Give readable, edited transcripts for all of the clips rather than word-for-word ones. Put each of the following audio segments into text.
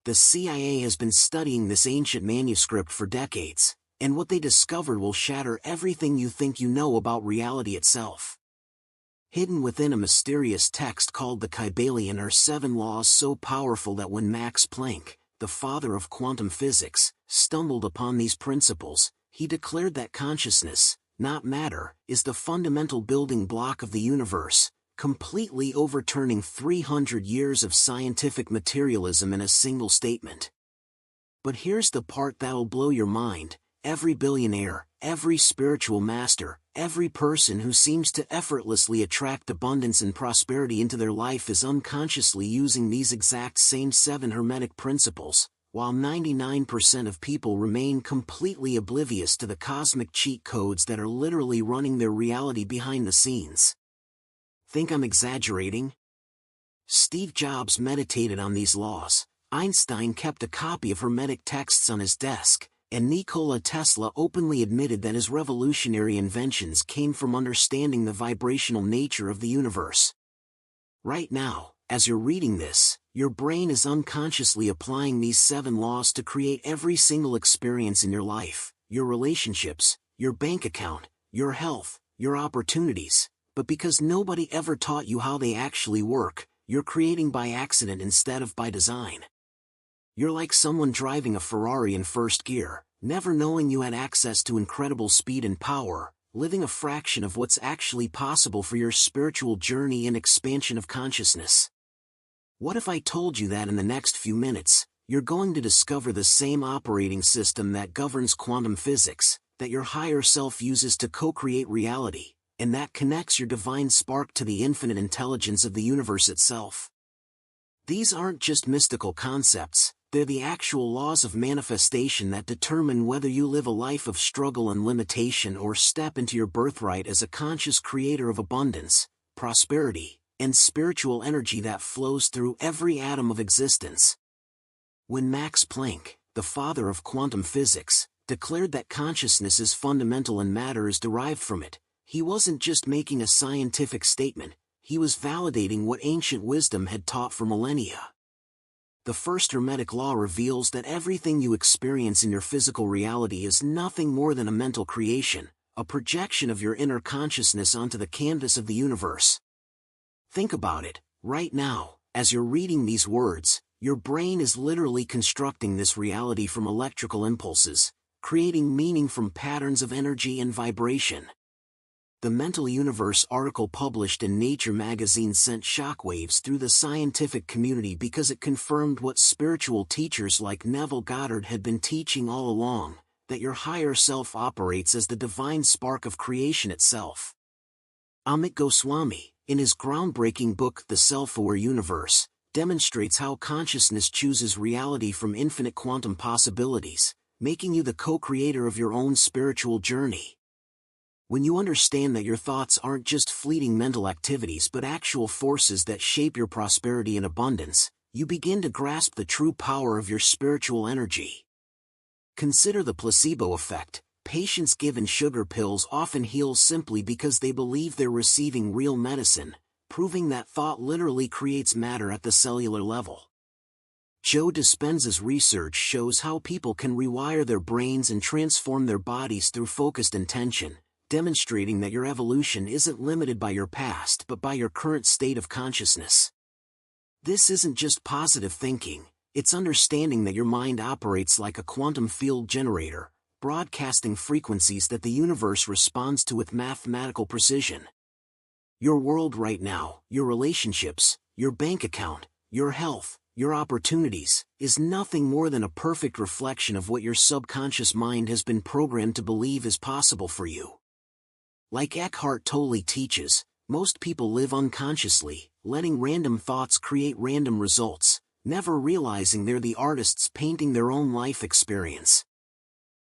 The CIA has been studying this ancient manuscript for decades, and what they discovered will shatter everything you think you know about reality itself. Hidden within a mysterious text called the Kybalion are 7 laws so powerful that when Max Planck, the father of quantum physics, stumbled upon these principles, he declared that consciousness, not matter, is the fundamental building block of the universe, completely overturning 300 years of scientific materialism in a single statement. But here's the part that'll blow your mind: every billionaire, every spiritual master, every person who seems to effortlessly attract abundance and prosperity into their life is unconsciously using these exact same 7 Hermetic principles, while 99% of people remain completely oblivious to the cosmic cheat codes that are literally running their reality behind the scenes. Think I'm exaggerating? Steve Jobs meditated on these laws, Einstein kept a copy of Hermetic texts on his desk, and Nikola Tesla openly admitted that his revolutionary inventions came from understanding the vibrational nature of the universe. Right now, as you're reading this, your brain is unconsciously applying these 7 laws to create every single experience in your life, your relationships, your bank account, your health, your opportunities, but because nobody ever taught you how they actually work, you're creating by accident instead of by design. You're like someone driving a Ferrari in first gear, never knowing you had access to incredible speed and power, living a fraction of what's actually possible for your spiritual journey and expansion of consciousness. What if I told you that in the next few minutes, you're going to discover the same operating system that governs quantum physics, that your higher self uses to co-create reality, and that connects your divine spark to the infinite intelligence of the universe itself? These aren't just mystical concepts, they're the actual laws of manifestation that determine whether you live a life of struggle and limitation or step into your birthright as a conscious creator of abundance, prosperity, and spiritual energy that flows through every atom of existence. When Max Planck, the father of quantum physics, declared that consciousness is fundamental and matter is derived from it, he wasn't just making a scientific statement, he was validating what ancient wisdom had taught for millennia. The first Hermetic law reveals that everything you experience in your physical reality is nothing more than a mental creation, a projection of your inner consciousness onto the canvas of the universe. Think about it, right now, as you're reading these words, your brain is literally constructing this reality from electrical impulses, creating meaning from patterns of energy and vibration. The Mental Universe article published in Nature magazine sent shockwaves through the scientific community because it confirmed what spiritual teachers like Neville Goddard had been teaching all along, that your higher self operates as the divine spark of creation itself. Amit Goswami, in his groundbreaking book The Self-Aware Universe, demonstrates how consciousness chooses reality from infinite quantum possibilities, making you the co-creator of your own spiritual journey. When you understand that your thoughts aren't just fleeting mental activities but actual forces that shape your prosperity and abundance, you begin to grasp the true power of your spiritual energy. Consider the placebo effect. Patients given sugar pills often heal simply because they believe they're receiving real medicine, proving that thought literally creates matter at the cellular level. Joe Dispenza's research shows how people can rewire their brains and transform their bodies through focused intention, demonstrating that your evolution isn't limited by your past but by your current state of consciousness. This isn't just positive thinking, it's understanding that your mind operates like a quantum field generator, broadcasting frequencies that the universe responds to with mathematical precision. Your world right now, your relationships, your bank account, your health, your opportunities, is nothing more than a perfect reflection of what your subconscious mind has been programmed to believe is possible for you. Like Eckhart Tolle teaches, most people live unconsciously, letting random thoughts create random results, never realizing they're the artists painting their own life experience.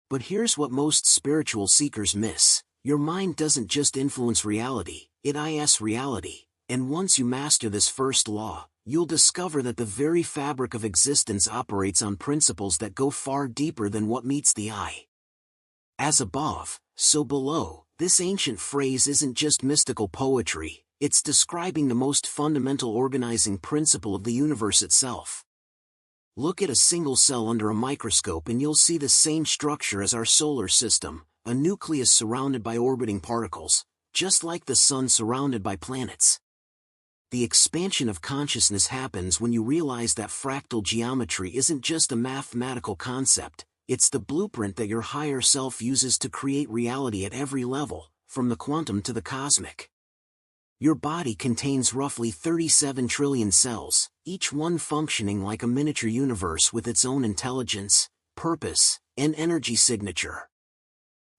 But here's what most spiritual seekers miss: your mind doesn't just influence reality, it is reality, and once you master this first law, you'll discover that the very fabric of existence operates on principles that go far deeper than what meets the eye. As above, so below. This ancient phrase isn't just mystical poetry, it's describing the most fundamental organizing principle of the universe itself. Look at a single cell under a microscope and you'll see the same structure as our solar system, a nucleus surrounded by orbiting particles, just like the sun surrounded by planets. The expansion of consciousness happens when you realize that fractal geometry isn't just a mathematical concept, it's the blueprint that your higher self uses to create reality at every level, from the quantum to the cosmic. Your body contains roughly 37 trillion cells, each one functioning like a miniature universe with its own intelligence, purpose, and energy signature.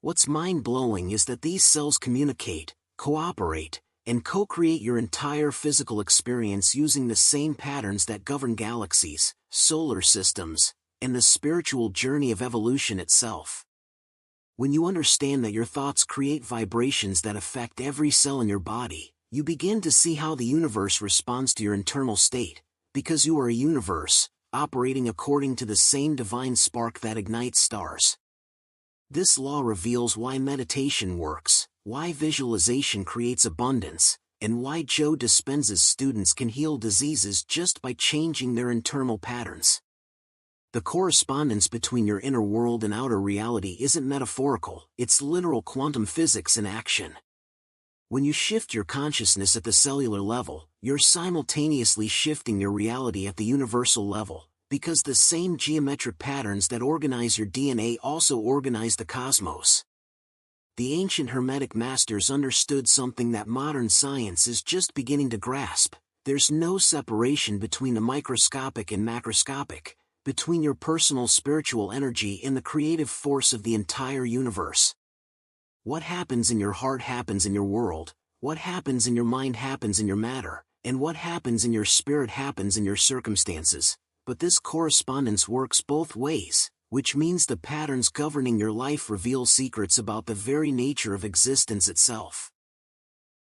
What's mind-blowing is that these cells communicate, cooperate, and co-create your entire physical experience using the same patterns that govern galaxies, solar systems, and the spiritual journey of evolution itself. When you understand that your thoughts create vibrations that affect every cell in your body, you begin to see how the universe responds to your internal state, because you are a universe, operating according to the same divine spark that ignites stars. This law reveals why meditation works, why visualization creates abundance, and why Joe Dispenza's students can heal diseases just by changing their internal patterns. The correspondence between your inner world and outer reality isn't metaphorical, it's literal quantum physics in action. When you shift your consciousness at the cellular level, you're simultaneously shifting your reality at the universal level, because the same geometric patterns that organize your DNA also organize the cosmos. The ancient Hermetic masters understood something that modern science is just beginning to grasp. There's no separation between the microscopic and macroscopic, between your personal spiritual energy and the creative force of the entire universe. What happens in your heart happens in your world, what happens in your mind happens in your matter, and what happens in your spirit happens in your circumstances. But this correspondence works both ways, which means the patterns governing your life reveal secrets about the very nature of existence itself.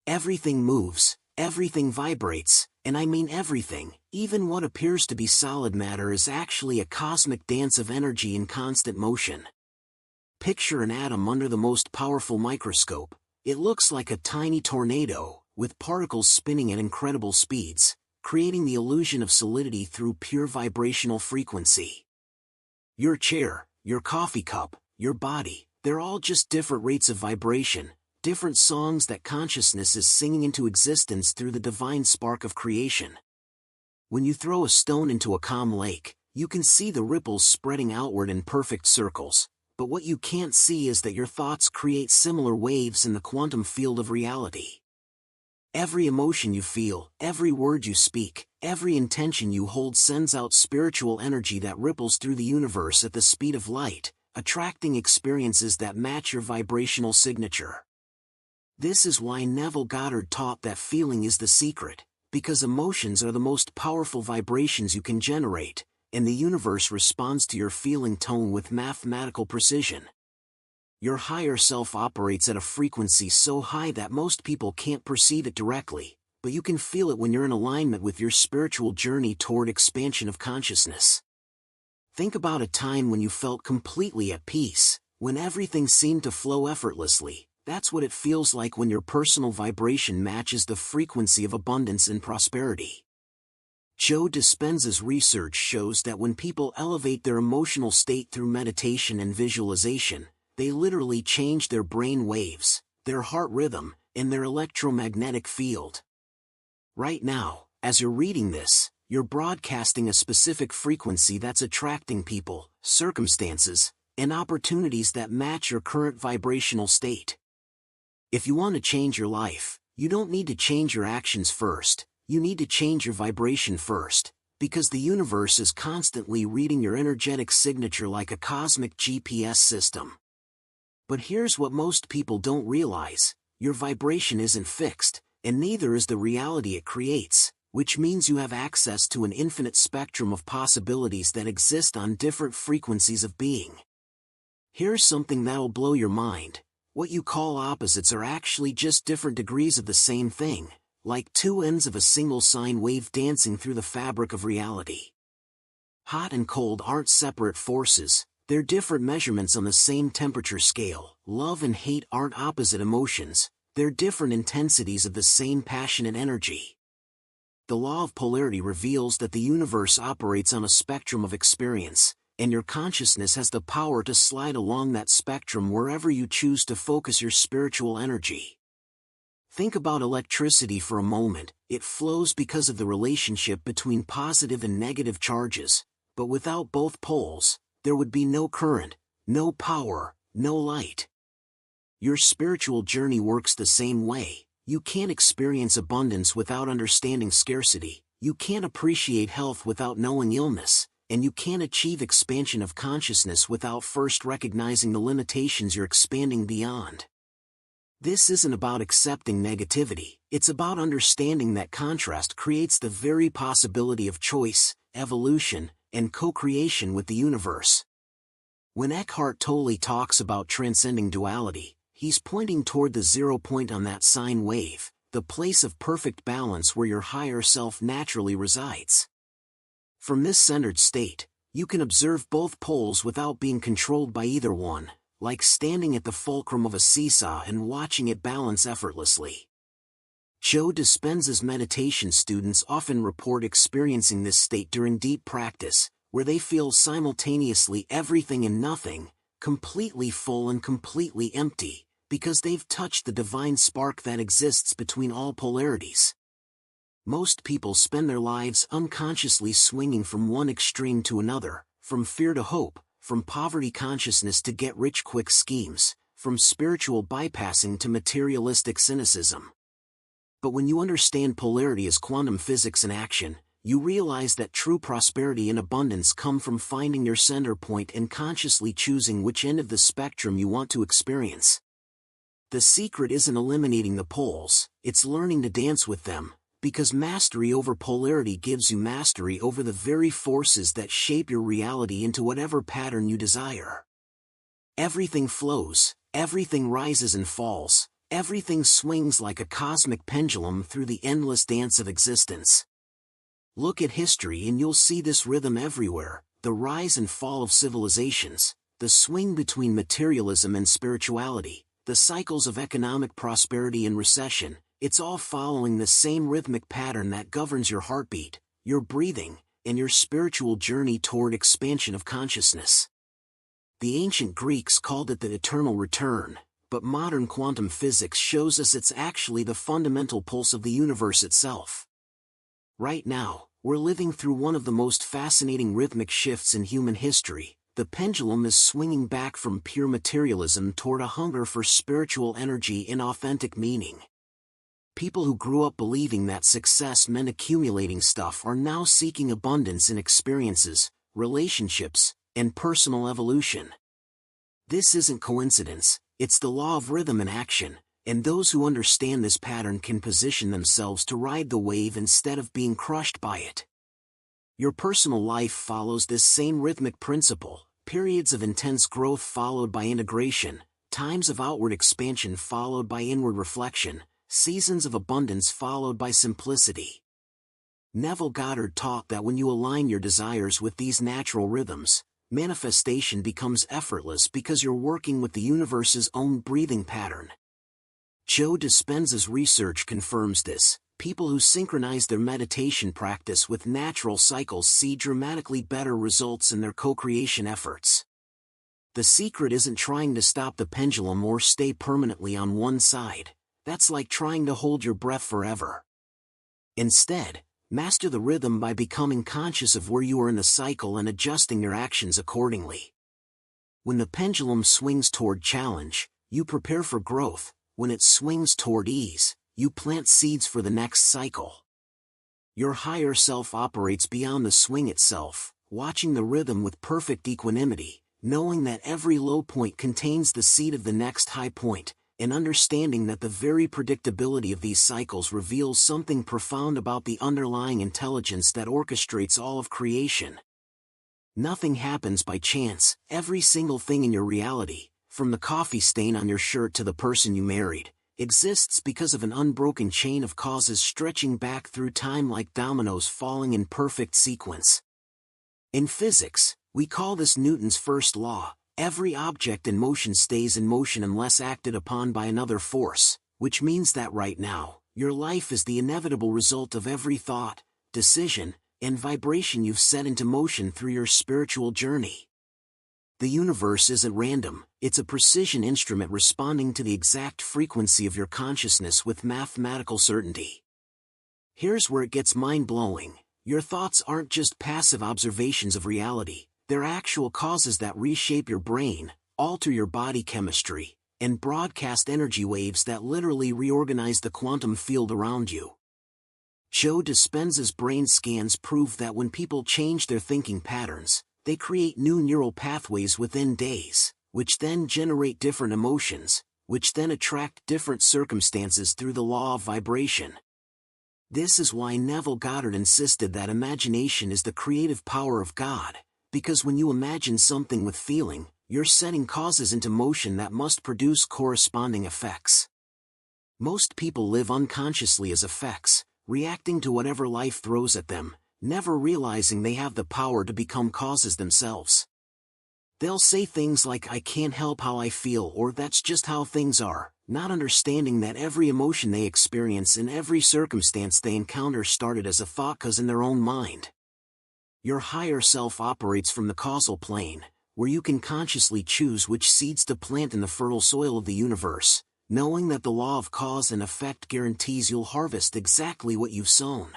Everything moves, everything vibrates, and I mean everything, even what appears to be solid matter is actually a cosmic dance of energy in constant motion. Picture an atom under the most powerful microscope. It looks like a tiny tornado, with particles spinning at incredible speeds, creating the illusion of solidity through pure vibrational frequency. Your chair, your coffee cup, your body, they're all just different rates of vibration, different songs that consciousness is singing into existence through the divine spark of creation. When you throw a stone into a calm lake, you can see the ripples spreading outward in perfect circles. But what you can't see is that your thoughts create similar waves in the quantum field of reality. Every emotion you feel, every word you speak, every intention you hold sends out spiritual energy that ripples through the universe at the speed of light, attracting experiences that match your vibrational signature. This is why Neville Goddard taught that feeling is the secret, because emotions are the most powerful vibrations you can generate, and the universe responds to your feeling tone with mathematical precision. Your higher self operates at a frequency so high that most people can't perceive it directly, but you can feel it when you're in alignment with your spiritual journey toward expansion of consciousness. Think about a time when you felt completely at peace, when everything seemed to flow effortlessly. That's what it feels like when your personal vibration matches the frequency of abundance and prosperity. Joe Dispenza's research shows that when people elevate their emotional state through meditation and visualization, they literally change their brain waves, their heart rhythm, and their electromagnetic field. Right now, as you're reading this, you're broadcasting a specific frequency that's attracting people, circumstances, and opportunities that match your current vibrational state. If you want to change your life, you don't need to change your actions first. You need to change your vibration first, because the universe is constantly reading your energetic signature like a cosmic GPS system. But here's what most people don't realize: your vibration isn't fixed, and neither is the reality it creates, which means you have access to an infinite spectrum of possibilities that exist on different frequencies of being. Here's something that'll blow your mind: what you call opposites are actually just different degrees of the same thing, like two ends of a single sine wave dancing through the fabric of reality. Hot and cold aren't separate forces, they're different measurements on the same temperature scale. Love and hate aren't opposite emotions, they're different intensities of the same passionate energy. The law of polarity reveals that the universe operates on a spectrum of experience, and your consciousness has the power to slide along that spectrum wherever you choose to focus your spiritual energy. Think about electricity for a moment. It flows because of the relationship between positive and negative charges, but without both poles, there would be no current, no power, no light. Your spiritual journey works the same way. You can't experience abundance without understanding scarcity, you can't appreciate health without knowing illness, and you can't achieve expansion of consciousness without first recognizing the limitations you're expanding beyond. This isn't about accepting negativity, it's about understanding that contrast creates the very possibility of choice, evolution, and co-creation with the universe. When Eckhart Tolle talks about transcending duality, he's pointing toward the 0 point on that sine wave, the place of perfect balance where your higher self naturally resides. From this centered state, you can observe both poles without being controlled by either one, like standing at the fulcrum of a seesaw and watching it balance effortlessly. Joe Dispenza's meditation students often report experiencing this state during deep practice, where they feel simultaneously everything and nothing, completely full and completely empty, because they've touched the divine spark that exists between all polarities. Most people spend their lives unconsciously swinging from one extreme to another, from fear to hope, from poverty consciousness to get-rich-quick schemes, from spiritual bypassing to materialistic cynicism. But when you understand polarity as quantum physics in action, you realize that true prosperity and abundance come from finding your center point and consciously choosing which end of the spectrum you want to experience. The secret isn't eliminating the poles, it's learning to dance with them, because mastery over polarity gives you mastery over the very forces that shape your reality into whatever pattern you desire. Everything flows, everything rises and falls, everything swings like a cosmic pendulum through the endless dance of existence. Look at history and you'll see this rhythm everywhere, the rise and fall of civilizations, the swing between materialism and spirituality, the cycles of economic prosperity and recession. It's all following the same rhythmic pattern that governs your heartbeat, your breathing, and your spiritual journey toward expansion of consciousness. The ancient Greeks called it the eternal return, but modern quantum physics shows us it's actually the fundamental pulse of the universe itself. Right now, we're living through one of the most fascinating rhythmic shifts in human history. The pendulum is swinging back from pure materialism toward a hunger for spiritual energy and authentic meaning. People who grew up believing that success meant accumulating stuff are now seeking abundance in experiences, relationships, and personal evolution. This isn't coincidence, it's the law of rhythm in action, and those who understand this pattern can position themselves to ride the wave instead of being crushed by it. Your personal life follows this same rhythmic principle, periods of intense growth followed by integration, times of outward expansion followed by inward reflection, seasons of abundance followed by simplicity. Neville Goddard taught that when you align your desires with these natural rhythms, manifestation becomes effortless because you're working with the universe's own breathing pattern. Joe Dispenza's research confirms this. People who synchronize their meditation practice with natural cycles see dramatically better results in their co-creation efforts. The secret isn't trying to stop the pendulum or stay permanently on one side. That's like trying to hold your breath forever. Instead, master the rhythm by becoming conscious of where you are in the cycle and adjusting your actions accordingly. When the pendulum swings toward challenge, you prepare for growth. When it swings toward ease, you plant seeds for the next cycle. Your higher self operates beyond the swing itself, watching the rhythm with perfect equanimity, knowing that every low point contains the seed of the next high point, and understanding that the very predictability of these cycles reveals something profound about the underlying intelligence that orchestrates all of creation. Nothing happens by chance. Every single thing in your reality, from the coffee stain on your shirt to the person you married, exists because of an unbroken chain of causes stretching back through time like dominoes falling in perfect sequence. In physics, we call this Newton's first law. Every object in motion stays in motion unless acted upon by another force, which means that right now, Your life is the inevitable result of every thought, decision, and vibration you've set into motion through your spiritual journey. The universe isn't random, it's a precision instrument responding to the exact frequency of your consciousness with mathematical certainty. Here's where it gets mind-blowing. Your thoughts aren't just passive observations of reality, they're actual causes that reshape your brain, alter your body chemistry, and broadcast energy waves that literally reorganize the quantum field around you. Joe Dispenza's brain scans prove that when people change their thinking patterns, they create new neural pathways within days, which then generate different emotions, which then attract different circumstances through the law of vibration. This is why Neville Goddard insisted that imagination is the creative power of God, because when you imagine something with feeling, you're setting causes into motion that must produce corresponding effects. Most people live unconsciously as effects, reacting to whatever life throws at them, never realizing they have the power to become causes themselves. They'll say things like "I can't help how I feel" or "that's just how things are," not understanding that every emotion they experience in every circumstance they encounter started as a thought cause in their own mind. Your higher self operates from the causal plane, where you can consciously choose which seeds to plant in the fertile soil of the universe, knowing that the law of cause and effect guarantees you'll harvest exactly what you've sown.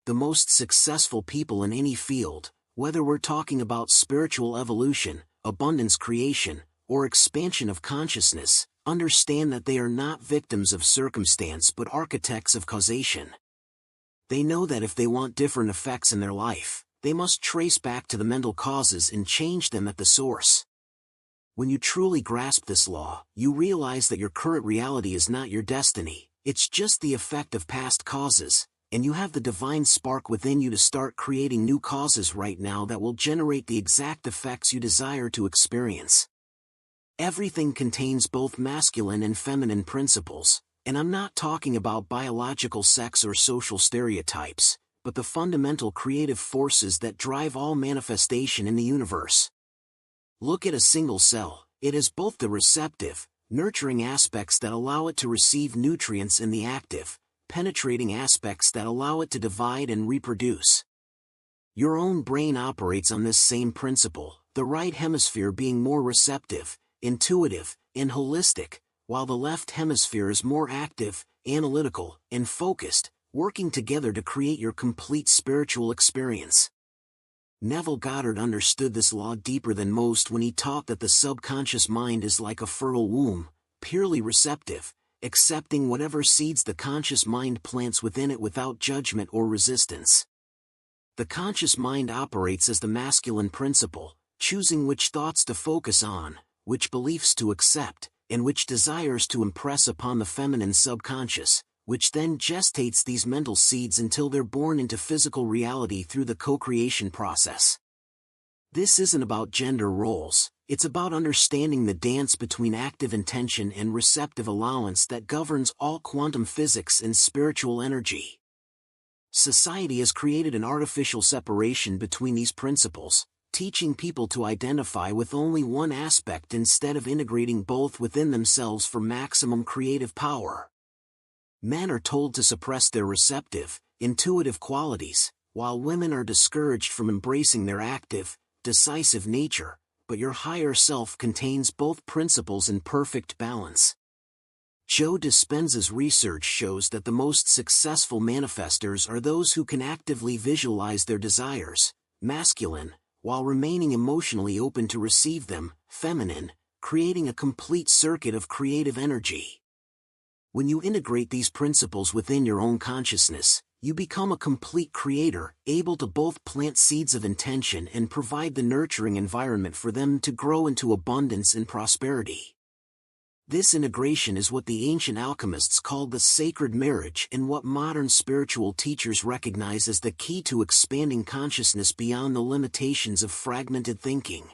The most successful people in any field, whether we're talking about spiritual evolution, abundance creation, or expansion of consciousness, understand that they are not victims of circumstance but architects of causation. They know that if they want different effects in their life, they must trace back to the mental causes and change them at the source. When you truly grasp this law, you realize that your current reality is not your destiny, it's just the effect of past causes, and you have the divine spark within you to start creating new causes right now that will generate the exact effects you desire to experience. Everything contains both masculine and feminine principles, and I'm not talking about biological sex or social stereotypes, but the fundamental creative forces that drive all manifestation in the universe. Look at a single cell. It has both the receptive, nurturing aspects that allow it to receive nutrients and the active, penetrating aspects that allow it to divide and reproduce. Your own brain operates on this same principle, the right hemisphere being more receptive, intuitive, and holistic, while the left hemisphere is more active, analytical, and focused, working together to create your complete spiritual experience. Neville Goddard understood this law deeper than most when he taught that the subconscious mind is like a fertile womb, purely receptive, accepting whatever seeds the conscious mind plants within it without judgment or resistance. The conscious mind operates as the masculine principle, choosing which thoughts to focus on, which beliefs to accept, and which desires to impress upon the feminine subconscious, which then gestates these mental seeds until they're born into physical reality through the co-creation process. This isn't about gender roles, it's about understanding the dance between active intention and receptive allowance that governs all quantum physics and spiritual energy. Society has created an artificial separation between these principles, teaching people to identify with only one aspect instead of integrating both within themselves for maximum creative power. Men are told to suppress their receptive, intuitive qualities, while women are discouraged from embracing their active, decisive nature, but your higher self contains both principles in perfect balance. Joe Dispenza's research shows that the most successful manifestors are those who can actively visualize their desires, masculine, while remaining emotionally open to receive them, feminine, creating a complete circuit of creative energy. When you integrate these principles within your own consciousness, you become a complete creator, able to both plant seeds of intention and provide the nurturing environment for them to grow into abundance and prosperity. This integration is what the ancient alchemists called the sacred marriage and what modern spiritual teachers recognize as the key to expanding consciousness beyond the limitations of fragmented thinking.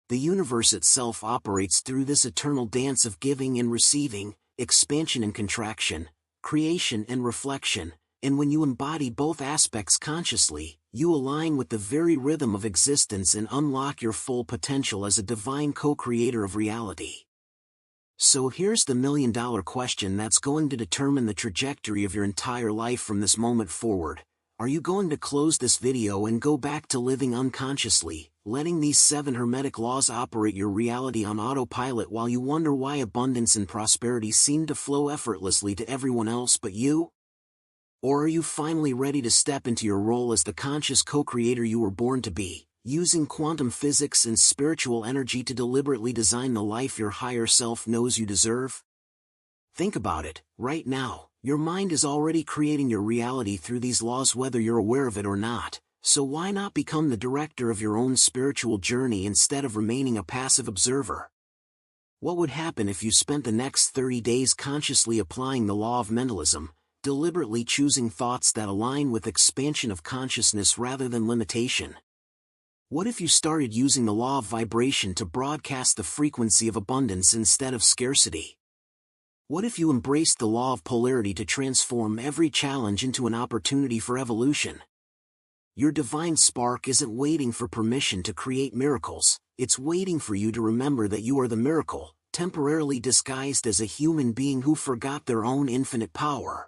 The universe itself operates through this eternal dance of giving and receiving, expansion and contraction, creation and reflection, and when you embody both aspects consciously, you align with the very rhythm of existence and unlock your full potential as a divine co-creator of reality. So here's the million-dollar question that's going to determine the trajectory of your entire life from this moment forward. Are you going to close this video and go back to living unconsciously, letting these 7 Hermetic laws operate your reality on autopilot while you wonder why abundance and prosperity seem to flow effortlessly to everyone else but you? Or are you finally ready to step into your role as the conscious co-creator you were born to be, using quantum physics and spiritual energy to deliberately design the life your higher self knows you deserve? Think about it. Right now, your mind is already creating your reality through these laws whether you're aware of it or not, so why not become the director of your own spiritual journey instead of remaining a passive observer? What would happen if you spent the next 30 days consciously applying the law of mentalism, deliberately choosing thoughts that align with expansion of consciousness rather than limitation? What if you started using the law of vibration to broadcast the frequency of abundance instead of scarcity? What if you embraced the law of polarity to transform every challenge into an opportunity for evolution? Your divine spark isn't waiting for permission to create miracles, it's waiting for you to remember that you are the miracle, temporarily disguised as a human being who forgot their own infinite power.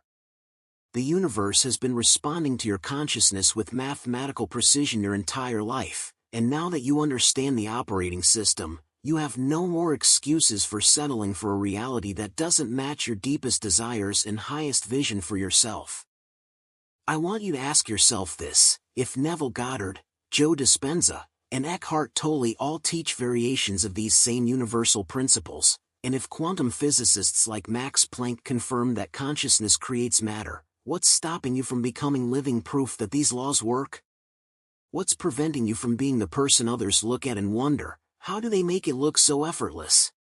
The universe has been responding to your consciousness with mathematical precision your entire life, and now that you understand the operating system, you have no more excuses for settling for a reality that doesn't match your deepest desires and highest vision for yourself. I want you to ask yourself this: if Neville Goddard, Joe Dispenza, and Eckhart Tolle all teach variations of these same universal principles, and if quantum physicists like Max Planck confirm that consciousness creates matter, what's stopping you from becoming living proof that these laws work? What's preventing you from being the person others look at and wonder, how do they make it look so effortless?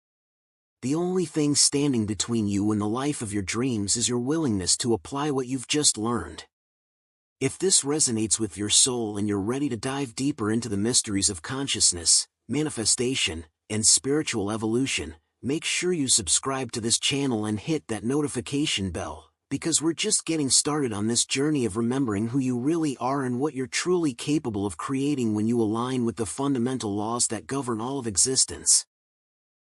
The only thing standing between you and the life of your dreams is your willingness to apply what you've just learned. If this resonates with your soul and you're ready to dive deeper into the mysteries of consciousness, manifestation, and spiritual evolution, make sure you subscribe to this channel and hit that notification bell, because we're just getting started on this journey of remembering who you really are and what you're truly capable of creating when you align with the fundamental laws that govern all of existence.